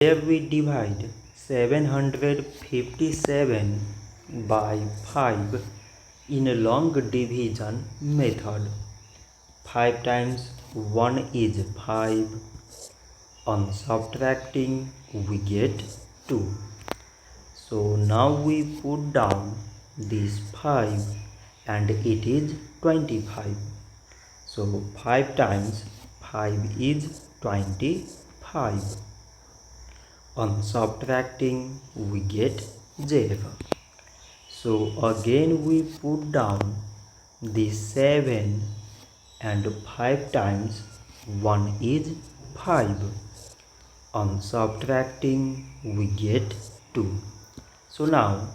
Here we divide 757 by 5 in a long division method. 5 times 1 is 5. On subtracting we get 2. So now we put down this 5 and it is 25. So 5 times 5 is 25. On subtracting we get 0. So again we put down the 7 and 5 times 1 is 5. On subtracting we get 2. So now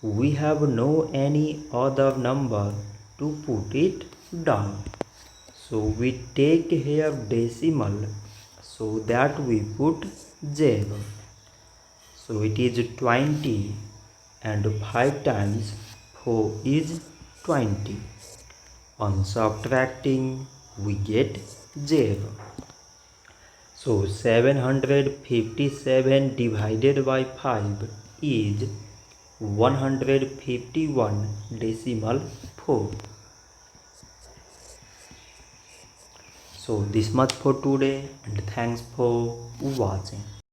we have no any other number to put it down. So we take here decimal, so that we put 0. So it is 20 and 5 times 4 is 20. On subtracting we get 0. So 757 divided by 5 is 151 decimal 4. So this much for today and thanks for watching.